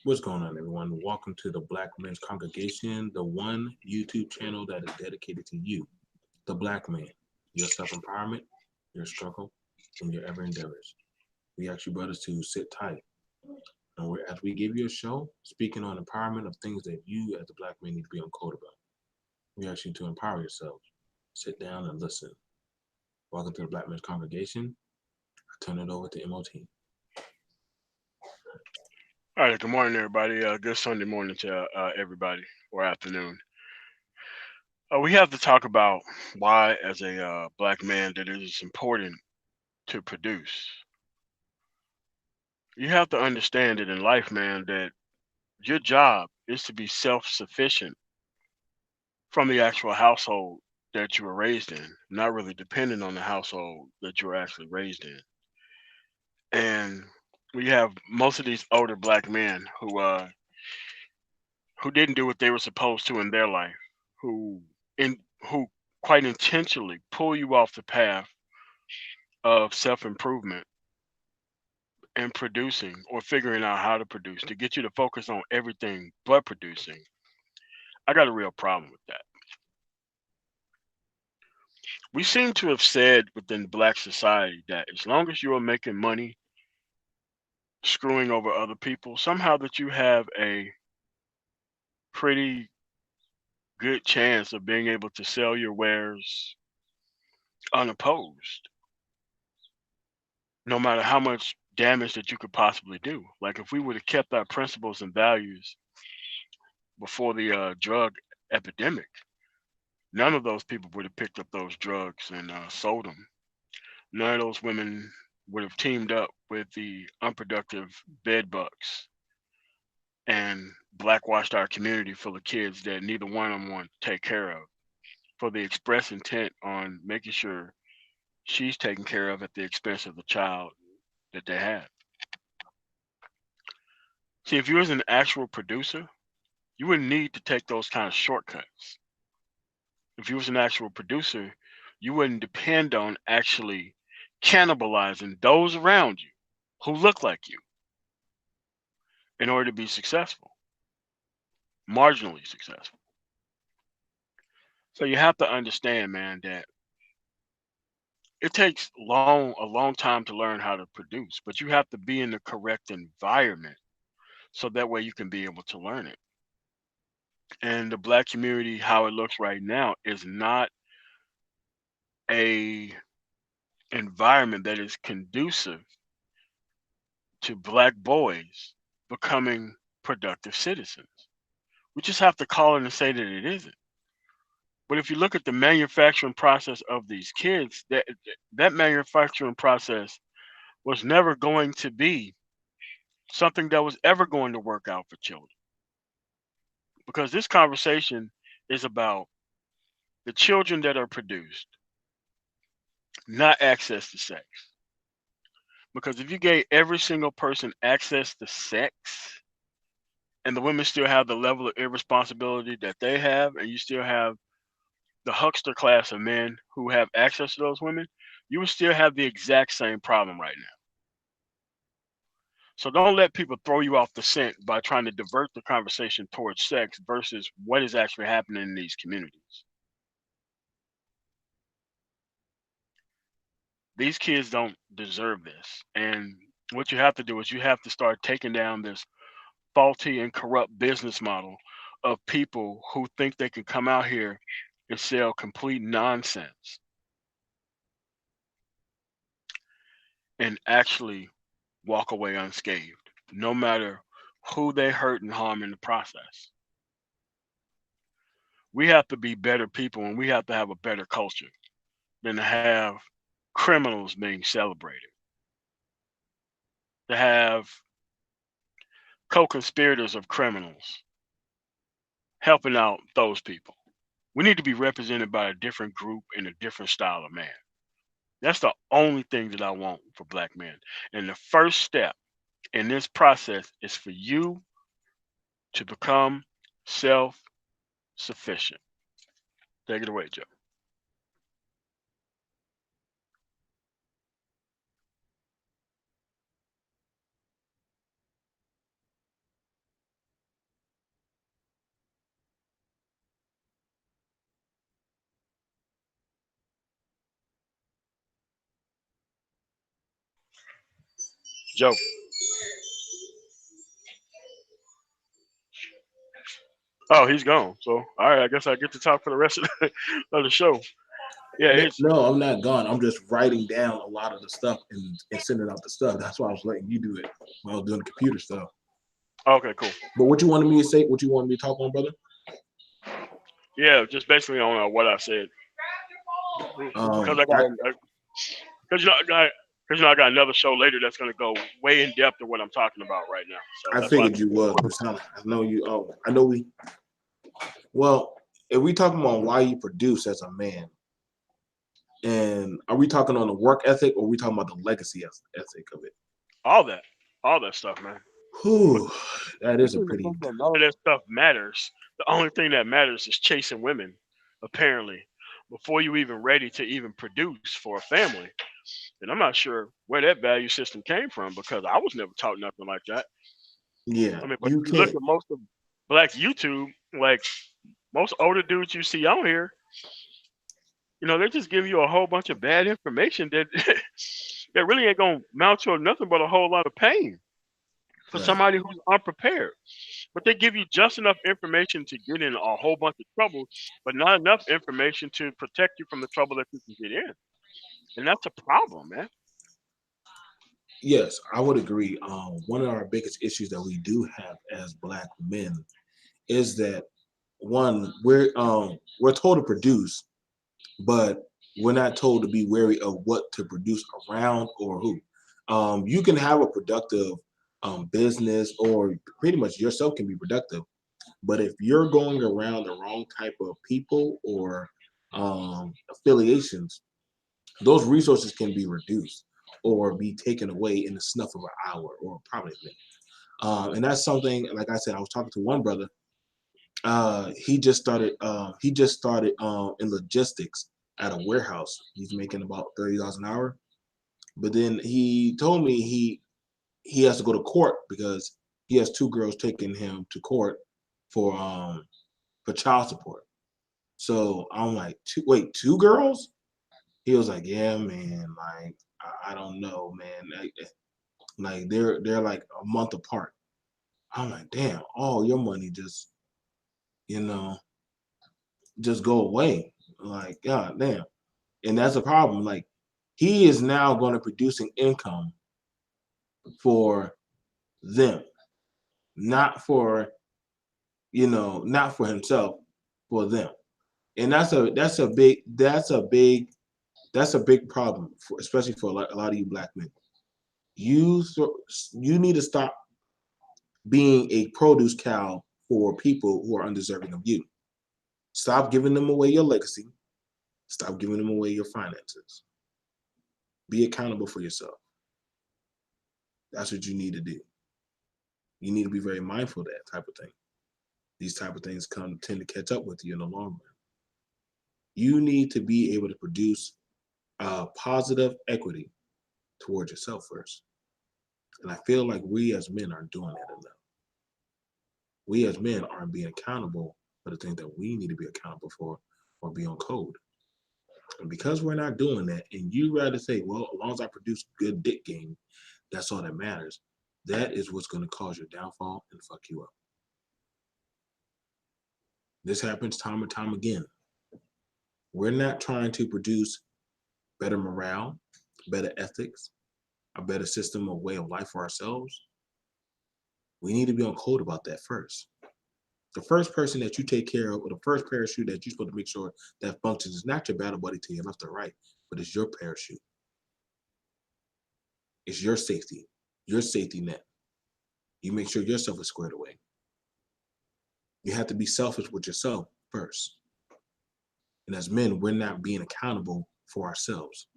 What's going on, everyone? Welcome to the Black Men's Congregation, the one YouTube channel that is dedicated to you, the Black man, your self empowerment, your struggle, and your ever endeavors. We ask you, brothers, to sit tight. And as we give you a show speaking on empowerment of things that you, as the Black man, need to be on code about, we ask you to empower yourselves. Sit down and listen. Welcome to the Black Men's Congregation. I turn it over to MOT. All right, good morning, everybody. Good Sunday morning to everybody, or afternoon. We have to talk about why, as a black man, that it is important to produce. You have to understand that in life, man, that your job is to be self-sufficient from the actual household that you were raised in, not really dependent on the household that you were actually raised in. And we have most of these older black men who didn't do what they were supposed to in their life, who who quite intentionally pull you off the path of self-improvement and producing or figuring out how to produce to get you to focus on everything but producing. I got a real problem with that. We seem to have said within black society that as long as you are making money screwing over other people, somehow that you have a pretty good chance of being able to sell your wares unopposed, no matter how much damage that you could possibly do. Like if we would have kept our principles and values before the drug epidemic, none of those people would have picked up those drugs and sold them. None of those women would have teamed up with the unproductive bed bugs and blackwashed our community full of kids that neither one of them want to take care of for the express intent on making sure she's taken care of at the expense of the child that they have. See, if you was an actual producer, you wouldn't need to take those kind of shortcuts. If you was an actual producer, you wouldn't depend on actually cannibalizing those around you who look like you in order to be successful, marginally successful. So you have to understand, man, that it takes a long time to learn how to produce, but you have to be in the correct environment so that way you can be able to learn it. And the black community, how it looks right now, is not a environment that is conducive to black boys becoming productive citizens. We just have to call it and say that it isn't. But if you look at the manufacturing process of these kids, that manufacturing process was never going to be something that was ever going to work out for children. Because this conversation is about the children that are produced, not access to sex. Because if you gave every single person access to sex, and the women still have the level of irresponsibility that they have, and you still have the huckster class of men who have access to those women, you would still have the exact same problem right now. So don't let people throw you off the scent by trying to divert the conversation towards sex versus what is actually happening in these communities. These kids don't deserve this. And what you have to do is you have to start taking down this faulty and corrupt business model of people who think they can come out here and sell complete nonsense and actually walk away unscathed, no matter who they hurt and harm in the process. We have to be better people and we have to have a better culture than to have criminals being celebrated, to have co conspirators of criminals helping out those people. We need to be represented by a different group and a different style of man. That's the only thing that I want for black men. And the first step in this process is for you to become self sufficient. Take it away, Joe. Joe. Oh, he's gone. So all right, I guess I get to talk for the rest of of the show. Yeah, it's No, I'm not gone. I'm just writing down a lot of the stuff and sending out the stuff. That's why I was letting you do it while I was doing the computer stuff. okay, cool. But what you wanted me to say, what you wanted me to talk on, brother? Yeah, just basically on what I said because I got I, because I got another show later that's gonna go way in depth of what I'm talking about right now. So I that's why. figured you was. I know you. Oh, I know we. Well, if we talking about why you produce as a man, and are we talking on the work ethic, or are we talking about the legacy ethic of it? All that, all that stuff, man. But Whew, that is a people pretty. think that none of that stuff matters. The only thing that matters is chasing women, apparently, before you even ready to even produce for a family. And I'm not sure where that value system came from because I was never taught nothing like that. Yeah, I mean, but you if you look can't. at most of black YouTube, like most older dudes you see on here, they just give you a whole bunch of bad information that that really ain't gonna mount to nothing but a whole lot of pain for Right. somebody who's unprepared. But they give you just enough information to get in a whole bunch of trouble, but not enough information to protect you from the trouble that you can get in. And that's a problem, man. Yes, I would agree. One of our biggest issues that we do have as black men is that one, we're told to produce, but we're not told to be wary of what to produce around or who. You can have a productive business, or pretty much yourself can be productive, but if you're going around the wrong type of people or affiliations, those resources can be reduced or be taken away in the snuff of an hour or probably a minute. And that's something, like I said, I was talking to one brother. He just started. In logistics at a warehouse. He's making about $30 an hour. But then he told me he has to go to court because he has two girls taking him to court for child support. So I'm like, wait, two girls? He was like, yeah, man. Like I don't know, man. Like they're like a month apart. I'm like, damn, all your money you know just go away. Like, god damn. And that's a problem. Like, he is now going to producing income for them, not for not for himself, for them. And that's a big problem, especially for a lot of you black men. You need to stop being a produce cow for people who are undeserving of you. Stop giving them away your legacy. Stop giving them away your finances. Be accountable for yourself. That's what you need to do. You need to be very mindful of that type of thing. These type of things tend to catch up with you in the long run. You need to be able to produce positive equity towards yourself first. And I feel like we as men aren't doing that enough. We as men aren't being accountable for the things that we need to be accountable for or be on code. And because we're not doing that, and you rather say, well, as long as I produce good dick game, that's all that matters. That is what's going to cause your downfall and fuck you up. This happens time and time again. We're not trying to produce better morale, better ethics, a better system of way of life for ourselves. We need to be on code about that first. The first person that you take care of, or the first parachute that you're supposed to make sure that functions, is not your battle buddy to your left or right, but it's your parachute. It's your safety net. You make sure yourself is squared away. You have to be selfish with yourself first. And as men, we're not being accountable for ourselves.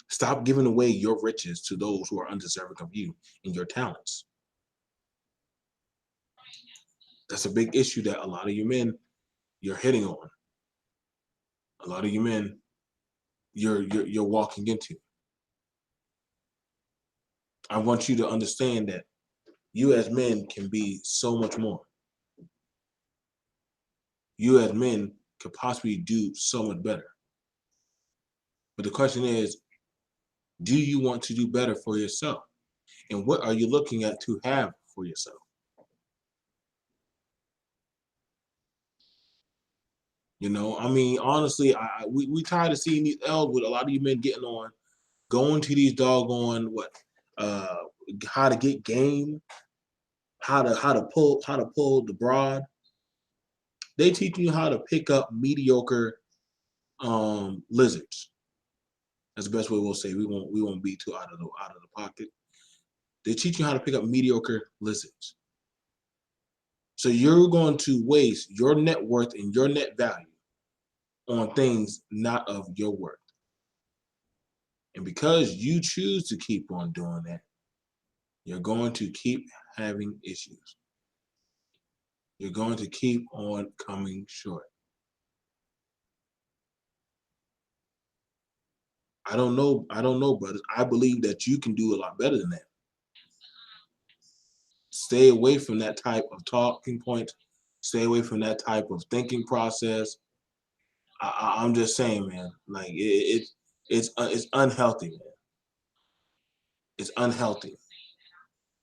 Stop giving away your riches to those who are undeserving of you and your talents. That's a big issue that a lot of you men you're hitting on. A lot of you men you're walking into. I want you to understand that you as men can be so much more. You as men could possibly do so much better. But the question is, Do you want to do better for yourself? And what are you looking at to have for yourself? You know, I mean, honestly, we tired of seeing these L's with a lot of you men getting on, going to these doggone uh how to get game, how to pull the broad. They teach you how to pick up mediocre lizards. That's the best way we'll say. We won't be too out of the pocket. They teach you how to pick up mediocre lizards. So you're going to waste your net worth and your net value on things not of your worth. And because you choose to keep on doing that, you're going to keep having issues. You're going to keep on coming short. I don't know, brothers. I believe that you can do a lot better than that. Stay away from that type of talking point. Stay away from that type of thinking process. I'm just saying, man. Like it's unhealthy, man. It's unhealthy.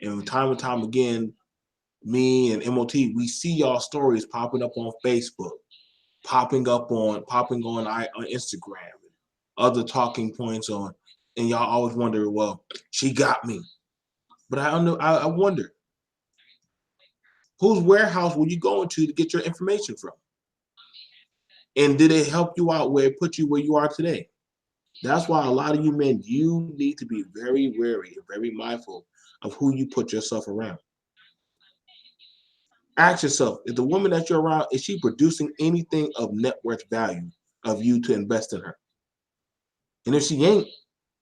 And time again, me and MOT, we see y'all stories popping up on Facebook, popping on Instagram, and other talking points on, and y'all always wonder, well, she got me. But I don't know. I wonder whose warehouse were you going to get your information from, and did it help you out where it put you where you are today? That's why a lot of you men, you need to be very wary and very mindful of who you put yourself around. Ask yourself, is the woman that you're around, is she producing anything of net worth value of you to invest in her? And if she ain't,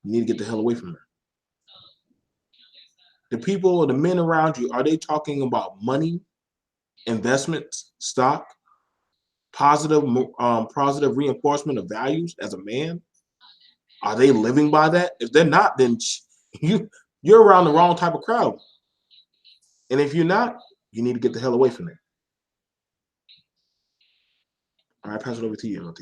you need to get the hell away from her. The people or the men around you, are they talking about money, investments, stock, positive reinforcement of values as a man? Are they living by that? If they're not, then you you're around the wrong type of crowd. And if you're not, you need to get the hell away from there. All right, pass it over to you, LT.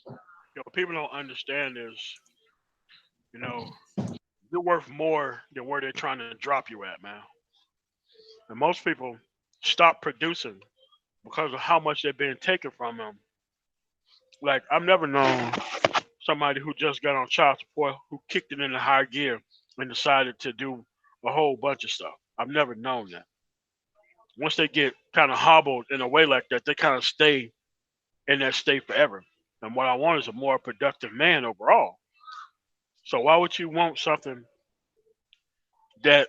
What people don't understand is, you know, you're worth more than where they're trying to drop you at, man. And most people stop producing because of how much they're being taken from them. Like I've never known somebody who just got on child support who kicked it into high gear and decided to do a whole bunch of stuff. I've never known that. Once they get kind of hobbled in a way like that, they kind of stay in that state forever. And what I want is a more productive man overall. So why would you want something that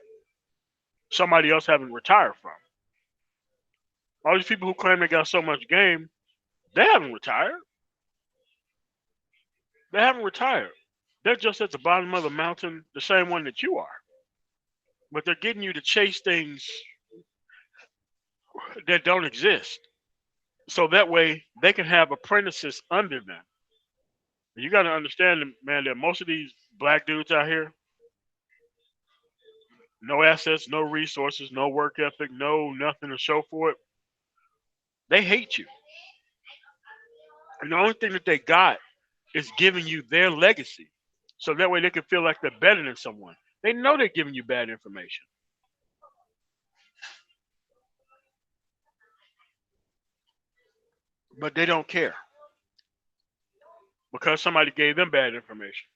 somebody else haven't retired from? All these people who claim they got so much game, they haven't retired. They haven't retired. They're just at the bottom of the mountain, the same one that you are. But they're getting you to chase things that don't exist. So that way they can have apprentices under them. You got to understand, man, that most of these black dudes out here, no assets, no resources, no work ethic, no nothing to show for it, they hate you. And the only thing that they got is giving you their legacy. So that way they can feel like they're better than someone. They know they're giving you bad information, but they don't care because somebody gave them bad information.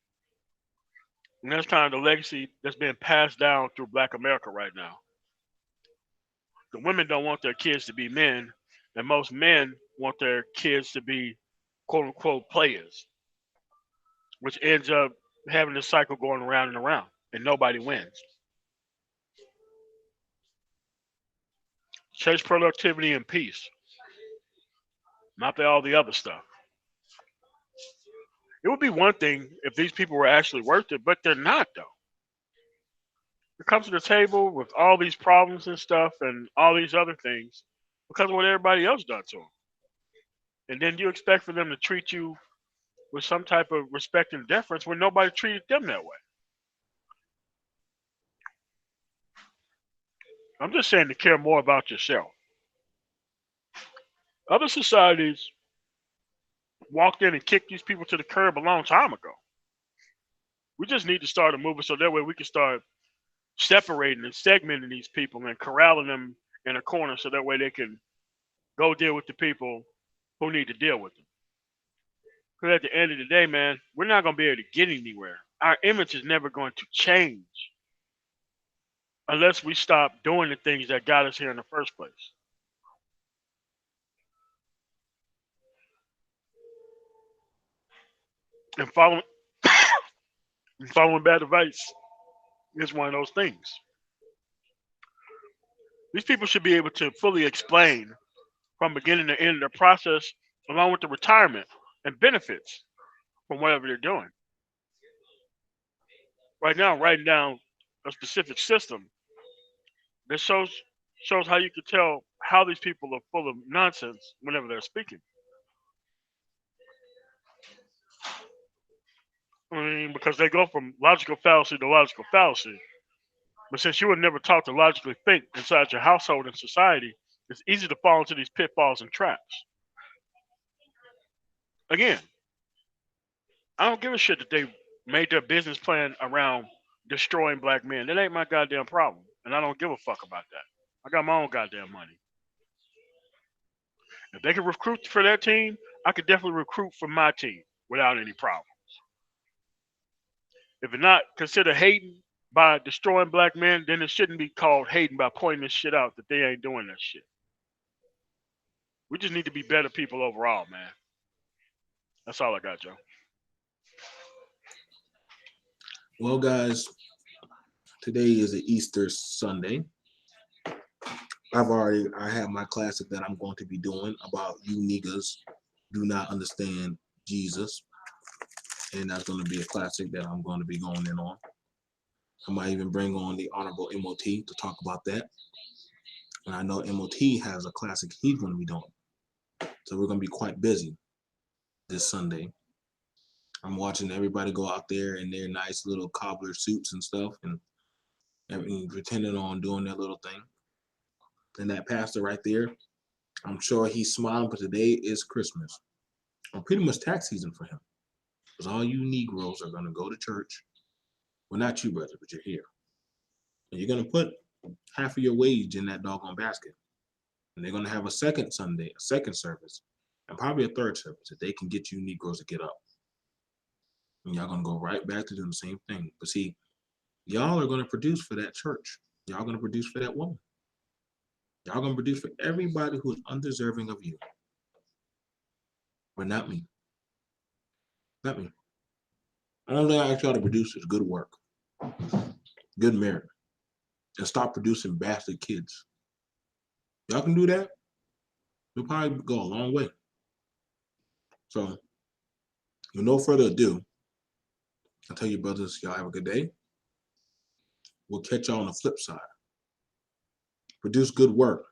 And that's kind of the legacy that's being passed down through black America right now. The women don't want their kids to be men, and most men want their kids to be quote unquote players, which ends up having this cycle going around and around, and nobody wins. Chase productivity and peace, not all the other stuff. It would be one thing if these people were actually worth it, but they're not though. They come to the table with all these problems and stuff and all these other things because of what everybody else done to them. And then you expect for them to treat you with some type of respect and deference when nobody treated them that way. I'm just saying to care more about yourself. Other societies, walked in and kicked these people to the curb a long time ago. We just need to start a movement so that way we can start separating and segmenting these people and corralling them in a corner so that way they can go deal with the people who need to deal with them. Because at the end of the day, man, we're not going to be able to get anywhere. Our image is never going to change unless we stop doing the things that got us here in the first place. And following bad advice is one of those things. These people should be able to fully explain from beginning to end their process, along with the retirement and benefits from whatever they're doing. Right now, writing down a specific system that shows how you can tell how these people are full of nonsense whenever they're speaking. I mean, because they go from logical fallacy to logical fallacy. But since you were never taught to logically think inside your household and society, it's easy to fall into these pitfalls and traps. Again, I don't give a shit that they made their business plan around destroying black men. That ain't my goddamn problem. And I don't give a fuck about that. I got my own goddamn money. If they can recruit for their team, I could definitely recruit for my team without any problems. If it's not considered hating by destroying black men, then it shouldn't be called hating by pointing this shit out that they ain't doing that shit. We just need to be better people overall, man. That's all I got, Joe. Well, guys, today is an Easter Sunday. I have my classic that I'm going to be doing about you niggas do not understand Jesus. And that's going to be a classic that I'm going to be going in on. I might even bring on the Honorable MOT to talk about that. And I know MOT has a classic he's going to be doing. So we're going to be quite busy this Sunday. I'm watching everybody go out there in their nice little cobbler suits and stuff and pretending on doing their little thing. And that pastor right there, I'm sure he's smiling, but today is Christmas. Or pretty much tax season for him. Because all you Negroes are going to go to church. Well, not you, brother, but you're here. And you're going to put half of your wage in that doggone basket. And they're going to have a second Sunday, a second service, and probably a third service that they can get you Negroes to get up. And y'all going to go right back to doing the same thing. But see, y'all are going to produce for that church. Y'all going to produce for that woman. Y'all going to produce for everybody who is undeserving of you. But not me. Not me. The only thing I ask y'all to produce is good work, good merit, and stop producing bastard kids. Y'all can do that, you'll probably go a long way. So, with no further ado, I'll tell you brothers, y'all have a good day. We'll catch y'all on the flip side. Produce good work.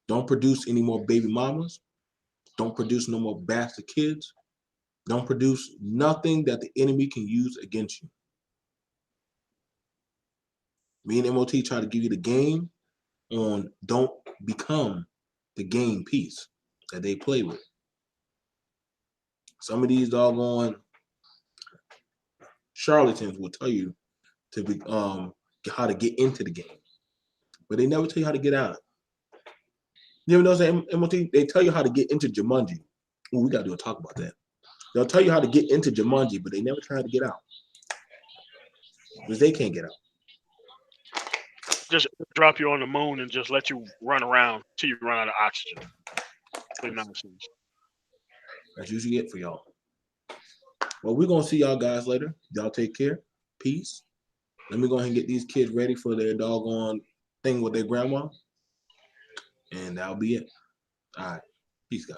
Don't produce any more baby mamas. Don't produce no more bastard kids. Don't produce nothing that the enemy can use against you. Me and MOT try to give you the game on don't become the game piece that they play with. Some of these doggone charlatans will tell you to be how to get into the game, but they never tell you how to get out. You ever notice that MOT? They tell you how to get into Jumanji. Ooh, we gotta do a talk about that. They'll tell you how to get into Jumanji, but they never try to get out because they can't get out. Just drop you on the moon and just let you run around till you run out of oxygen. Nonsense. That's usually it for y'all. Well, we're gonna see y'all guys later. Y'all take care. Peace. Let me go ahead and get these kids ready for their doggone thing with their grandma. And that'll be it. All right. Peace, guys.